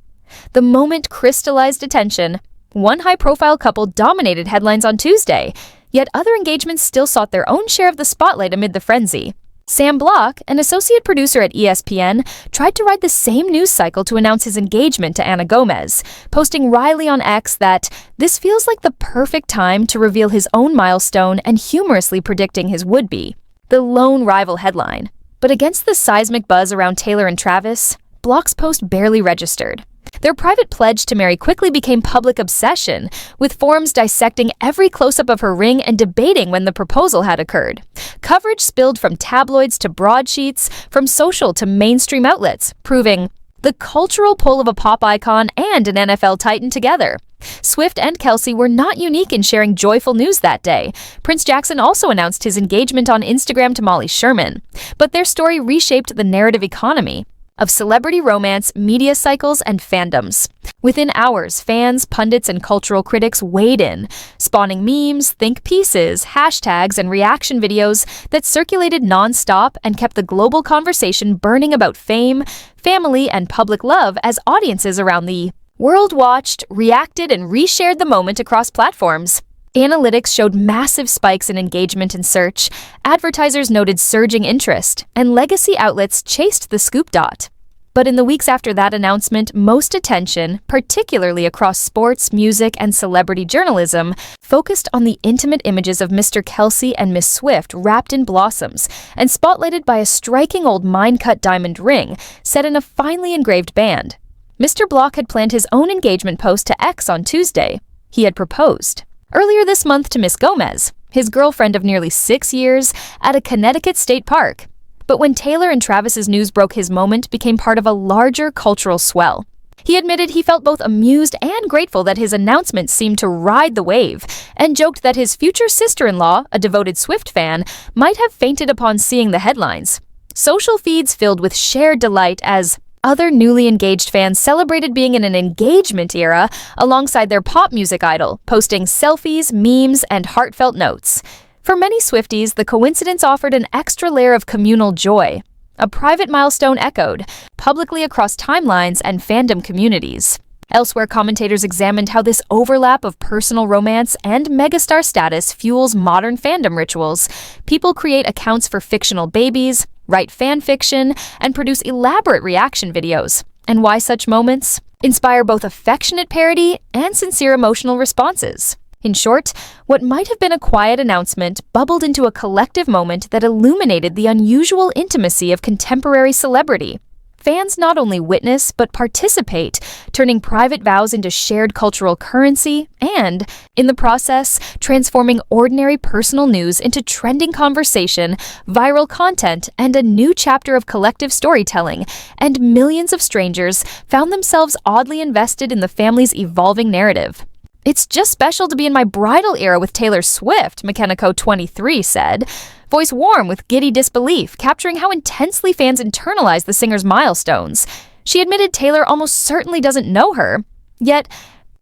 E: The moment crystallized attention. One high-profile couple dominated headlines on Tuesday, yet other engagements still sought their own share of the spotlight amid the frenzy. Sam Block, an associate producer at ESPN, tried to ride the same news cycle to announce his engagement to Anna Gomez, posting wryly on X that this feels like the perfect time to reveal his own milestone and humorously predicting his would-be. The lone rival headline. But against the seismic buzz around Taylor and Travis, Block's post barely registered. Their private pledge to marry quickly became public obsession, with forums dissecting every close-up of her ring and debating when the proposal had occurred. Coverage spilled from tabloids to broadsheets, from social to mainstream outlets, proving the cultural pull of a pop icon and an NFL titan together. Swift and Kelce were not unique in sharing joyful news that day. Prince Jackson also announced his engagement on Instagram to Molly Sherman. But their story reshaped the narrative economy of celebrity romance, media cycles, and fandoms. Within hours, fans, pundits, and cultural critics weighed in, spawning memes, think pieces, hashtags, and reaction videos that circulated non-stop and kept the global conversation burning about fame, family, and public love as audiences around the world watched, reacted, and reshared the moment across platforms. Analytics showed massive spikes in engagement and search, advertisers noted surging interest, and legacy outlets chased the scoop dot. But in the weeks after that announcement, most attention, particularly across sports, music, and celebrity journalism, focused on the intimate images of Mr. Kelce and Miss Swift wrapped in blossoms and spotlighted by a striking old mine-cut diamond ring set in a finely engraved band. Mr. Block had planned his own engagement post to X on Tuesday. He had proposed earlier this month to Miss Gomez, his girlfriend of nearly 6 years, at a Connecticut state park. But when Taylor and Travis's news broke, his moment became part of a larger cultural swell. He admitted he felt both amused and grateful that his announcement seemed to ride the wave, and joked that his future sister-in-law, a devoted Swift fan, might have fainted upon seeing the headlines. Social feeds filled with shared delight as other newly engaged fans celebrated being in an engagement era alongside their pop music idol, posting selfies, memes, and heartfelt notes. For many Swifties, the coincidence offered an extra layer of communal joy. A private milestone echoed publicly across timelines and fandom communities. Elsewhere, commentators examined how this overlap of personal romance and megastar status fuels modern fandom rituals. People create accounts for fictional babies, write fan fiction, and produce elaborate reaction videos. And why such moments inspire both affectionate parody and sincere emotional responses. In short, what might have been a quiet announcement bubbled into a collective moment that illuminated the unusual intimacy of contemporary celebrity. Fans not only witness, but participate, turning private vows into shared cultural currency and, in the process, transforming ordinary personal news into trending conversation, viral content, and a new chapter of collective storytelling, and millions of strangers found themselves oddly invested in the family's evolving narrative. "It's just special to be in my bridal era with Taylor Swift," McKennico 23 said, voice warm with giddy disbelief, capturing how intensely fans internalize the singer's milestones. She admitted Taylor almost certainly doesn't know her, yet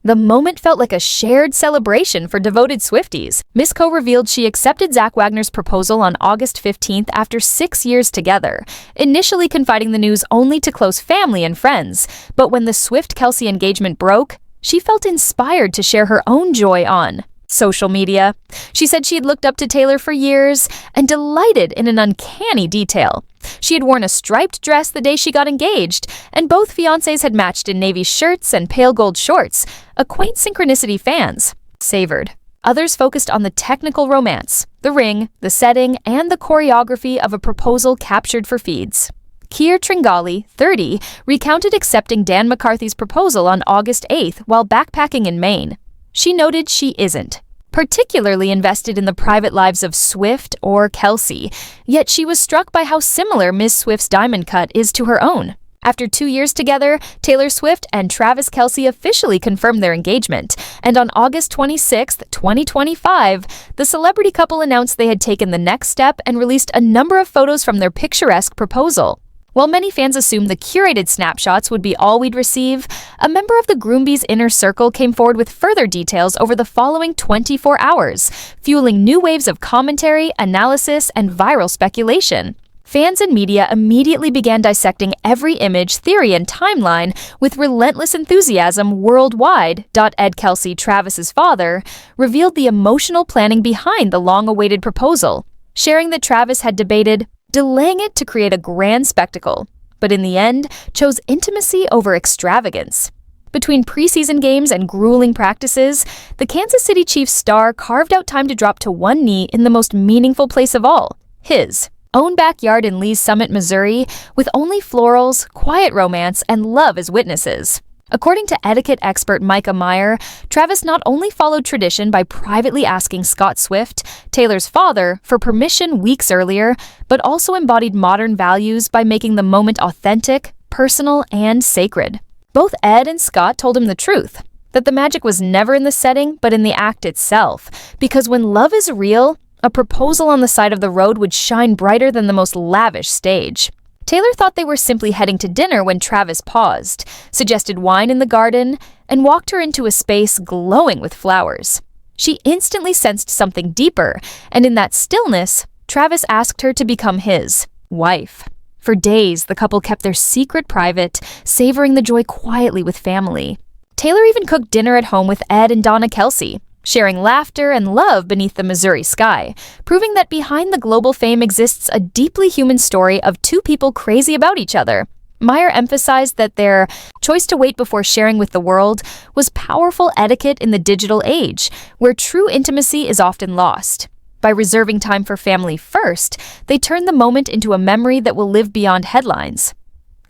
E: the moment felt like a shared celebration for devoted Swifties. Miss Co revealed she accepted Zach Wagner's proposal on August 15th after 6 years together, initially confiding the news only to close family and friends. But when the Swift-Kelce engagement broke, she felt inspired to share her own joy on social media. She said she had looked up to Taylor for years and delighted in an uncanny detail. She had worn a striped dress the day she got engaged, and both fiancés had matched in navy shirts and pale gold shorts, a quaint synchronicity fans savored. Others focused on the technical romance, the ring, the setting, and the choreography of a proposal captured for feeds. Keir Tringali, 30, recounted accepting Dan McCarthy's proposal on August 8th while backpacking in Maine. She noted she isn't particularly invested in the private lives of Swift or Kelce, yet she was struck by how similar Ms. Swift's diamond cut is to her own. After 2 years together, Taylor Swift and Travis Kelce officially confirmed their engagement, and on August 26, 2025, the celebrity couple announced they had taken the next step and released a number of photos from their picturesque proposal. While many fans assumed the curated snapshots would be all we'd receive, a member of the groom-bee's inner circle came forward with further details over the following 24 hours, fueling new waves of commentary, analysis, and viral speculation. Fans and media immediately began dissecting every image, theory, and timeline with relentless enthusiasm worldwide. Ed Kelce, Travis's father, revealed the emotional planning behind the long-awaited proposal, sharing that Travis had debated delaying it to create a grand spectacle, but in the end chose intimacy over extravagance. Between preseason games and grueling practices, the Kansas City Chiefs star carved out time to drop to one knee in the most meaningful place of all, his own backyard in Lee's Summit, Missouri, with only florals, quiet romance, and love as witnesses. According to etiquette expert Micah Meyer, Travis not only followed tradition by privately asking Scott Swift, Taylor's father, for permission weeks earlier, but also embodied modern values by making the moment authentic, personal, and sacred. Both Ed and Scott told him the truth, that the magic was never in the setting, but in the act itself, because when love is real, a proposal on the side of the road would shine brighter than the most lavish stage. Taylor thought they were simply heading to dinner when Travis paused, suggested wine in the garden, and walked her into a space glowing with flowers. She instantly sensed something deeper, and in that stillness, Travis asked her to become his wife. For days, the couple kept their secret private, savoring the joy quietly with family. Taylor even cooked dinner at home with Ed and Donna Kelce, sharing laughter and love beneath the Missouri sky, proving that behind the global fame exists a deeply human story of two people crazy about each other. Meyer emphasized that their choice to wait before sharing with the world was powerful etiquette in the digital age, where true intimacy is often lost. By reserving time for family first, they turned the moment into a memory that will live beyond headlines.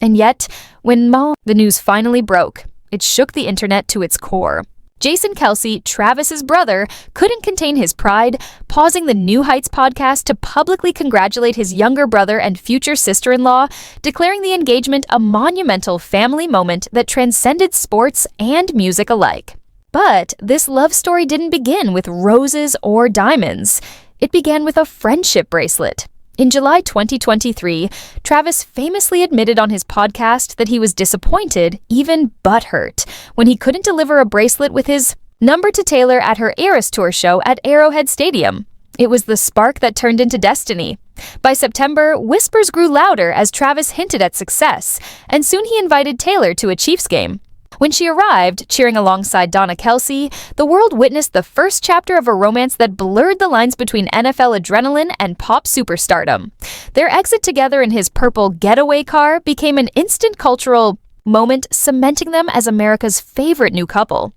E: And yet, when the news finally broke, it shook the internet to its core. Jason Kelce, Travis's brother, couldn't contain his pride, pausing the New Heights podcast to publicly congratulate his younger brother and future sister-in-law, declaring the engagement a monumental family moment that transcended sports and music alike. But this love story didn't begin with roses or diamonds. It began with a friendship bracelet. In July 2023, Travis famously admitted on his podcast that he was disappointed, even butthurt, when he couldn't deliver a bracelet with his number to Taylor at her Eras Tour show at Arrowhead Stadium. It was the spark that turned into destiny. By September, whispers grew louder as Travis hinted at success, and soon he invited Taylor to a Chiefs game. When she arrived, cheering alongside Donna Kelce, the world witnessed the first chapter of a romance that blurred the lines between NFL adrenaline and pop superstardom. Their exit together in his purple getaway car became an instant cultural moment, cementing them as America's favorite new couple.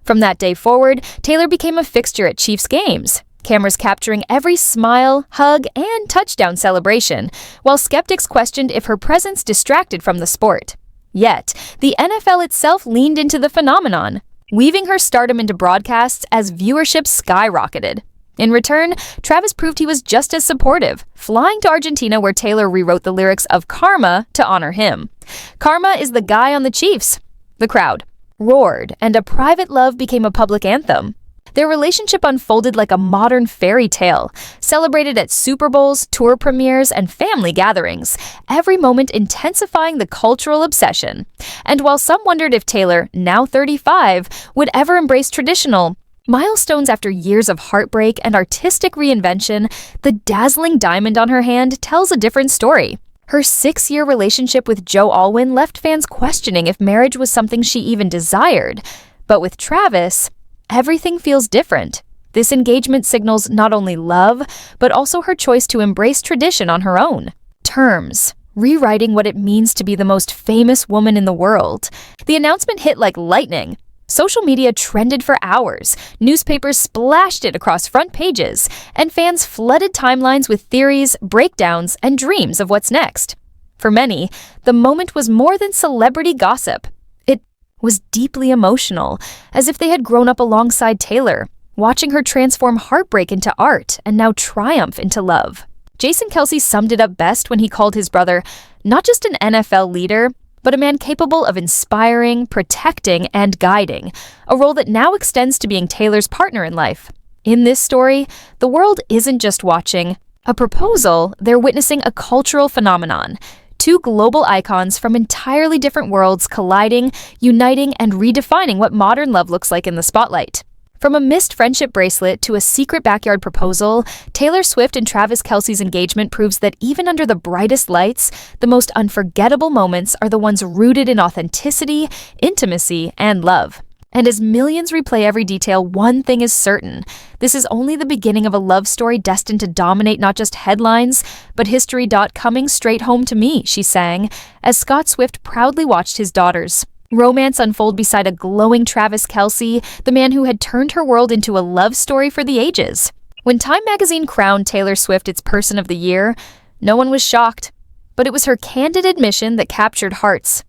E: From that day forward, Taylor became a fixture at Chiefs games, cameras capturing every smile, hug, and touchdown celebration, while skeptics questioned if her presence distracted from the sport. Yet, the NFL itself leaned into the phenomenon, weaving her stardom into broadcasts as viewership skyrocketed. In return, Travis proved he was just as supportive, flying to Argentina where Taylor rewrote the lyrics of Karma to honor him. Karma is the guy on the Chiefs. The crowd roared, and a private love became a public anthem. Their relationship unfolded like a modern fairy tale, celebrated at Super Bowls, tour premieres, and family gatherings, every moment intensifying the cultural obsession. And while some wondered if Taylor, now 35, would ever embrace traditional milestones after years of heartbreak and artistic reinvention, the dazzling diamond on her hand tells a different story. Her 6-year relationship with Joe Alwyn left fans questioning if marriage was something she even desired. But with Travis, everything feels different. This engagement signals not only love, but also her choice to embrace tradition on her own terms, rewriting what it means to be the most famous woman in the world. The announcement hit like lightning. Social media trended for hours, newspapers splashed it across front pages, and fans flooded timelines with theories, breakdowns, and dreams of what's next. For many, the moment was more than celebrity gossip. It was deeply emotional, as if they had grown up alongside Taylor, watching her transform heartbreak into art and now triumph into love. Jason Kelce summed it up best when he called his brother not just an NFL leader, but a man capable of inspiring, protecting, and guiding, a role that now extends to being Taylor's partner in life. In this story, the world isn't just watching a proposal, they're witnessing a cultural phenomenon. Two global icons from entirely different worlds colliding, uniting, and redefining what modern love looks like in the spotlight. From a missed friendship bracelet to a secret backyard proposal, Taylor Swift and Travis Kelce's engagement proves that even under the brightest lights, the most unforgettable moments are the ones rooted in authenticity, intimacy, and love. And as millions replay every detail, one thing is certain. This is only the beginning of a love story destined to dominate not just headlines, but history. Coming straight home to me, she sang, as Scott Swift proudly watched his daughters' romance unfold beside a glowing Travis Kelce, the man who had turned her world into a love story for the ages. When Time magazine crowned Taylor Swift its Person of the Year, no one was shocked, but it was her candid admission that captured hearts.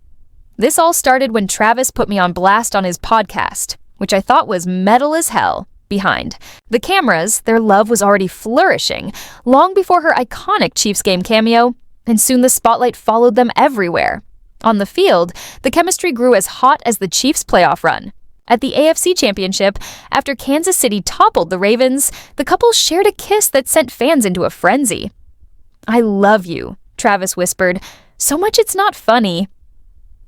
E: This all started when Travis put me on blast on his podcast, which I thought was metal as hell. Behind the cameras, their love was already flourishing, long before her iconic Chiefs game cameo, and soon the spotlight followed them everywhere. On the field, the chemistry grew as hot as the Chiefs' playoff run. At the AFC Championship, after Kansas City toppled the Ravens, the couple shared a kiss that sent fans into a frenzy. "I love you," Travis whispered, "so much it's not funny."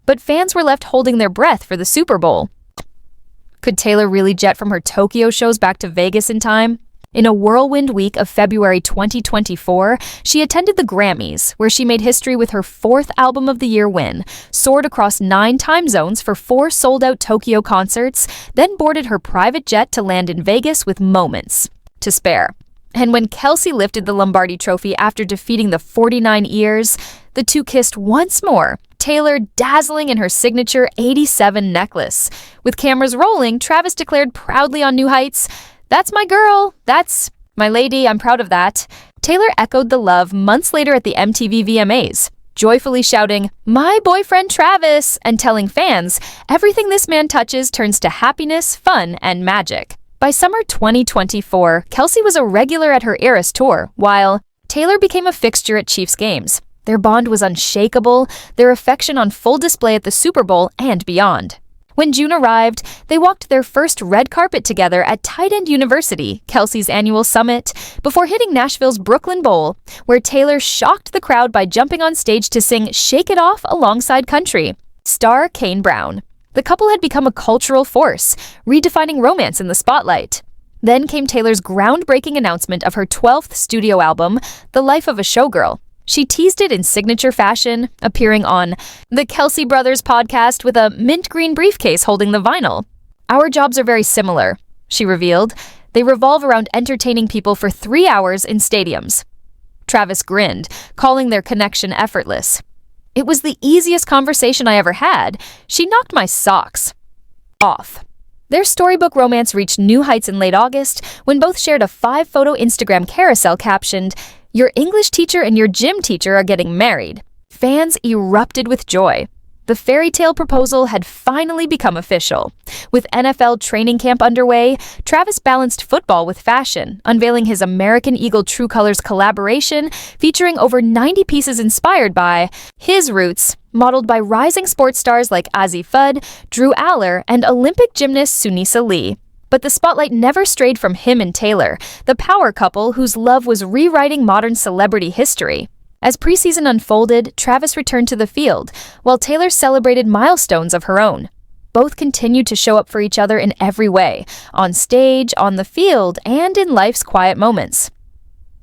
E: But fans were left holding their breath for the Super Bowl. Could Taylor really jet from her Tokyo shows back to Vegas in time? In a whirlwind week of February 2024, she attended the Grammys, where she made history with her 4th Album of the Year win, soared across 9 time zones for 4 sold-out Tokyo concerts, then boarded her private jet to land in Vegas with moments to spare. And when Kelce lifted the Lombardi Trophy after defeating the 49 Ears, the two kissed once more, Taylor dazzling in her signature 87 necklace. With cameras rolling, Travis declared proudly on New Heights, "That's my girl. That's my lady. I'm proud of that." Taylor echoed the love months later at the MTV VMAs, joyfully shouting, "My boyfriend Travis," and telling fans, everything this man touches turns to happiness, fun, and magic. By summer 2024, Kelce was a regular at her Eras tour, while Taylor became a fixture at Chiefs games. Their bond was unshakable, their affection on full display at the Super Bowl and beyond. When June arrived, they walked their first red carpet together at Tight End University, Kelce's annual summit, before hitting Nashville's Brooklyn Bowl, where Taylor shocked the crowd by jumping on stage to sing "Shake It Off" alongside country star Kane Brown. The couple had become a cultural force, redefining romance in the spotlight. Then came Taylor's groundbreaking announcement of her 12th studio album, The Life of a Showgirl. She teased it in signature fashion, appearing on the Kelce Brothers podcast with a mint green briefcase holding the vinyl. "Our jobs are very similar," she revealed. "They revolve around entertaining people for 3 hours in stadiums." Travis grinned, calling their connection effortless. "It was the easiest conversation I ever had. She knocked my socks off." Their storybook romance reached new heights in late August when both shared a 5-photo Instagram carousel captioned, "Your English teacher and your gym teacher are getting married." Fans erupted with joy. The fairy tale proposal had finally become official. With NFL training camp underway, Travis balanced football with fashion, unveiling his American Eagle True Colors collaboration featuring over 90 pieces inspired by his roots, modeled by rising sports stars like Azzi Fudd, Drew Aller, and Olympic gymnast Sunisa Lee. But the spotlight never strayed from him and Taylor, the power couple whose love was rewriting modern celebrity history. As preseason unfolded, Travis returned to the field, while Taylor celebrated milestones of her own. Both continued to show up for each other in every way, on stage, on the field, and in life's quiet moments.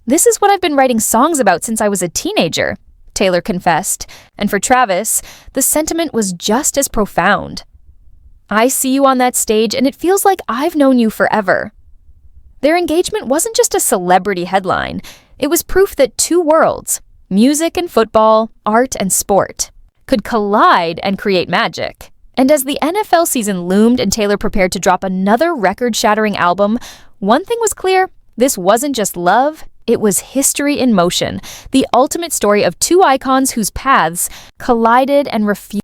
E: "This is what I've been writing songs about since I was a teenager," Taylor confessed, and for Travis, the sentiment was just as profound. "I see you on that stage, and it feels like I've known you forever." Their engagement wasn't just a celebrity headline. It was proof that two worlds, music and football, art and sport, could collide and create magic. And as the NFL season loomed and Taylor prepared to drop another record-shattering album, one thing was clear: this wasn't just love, it was history in motion, the ultimate story of two icons whose paths collided and refused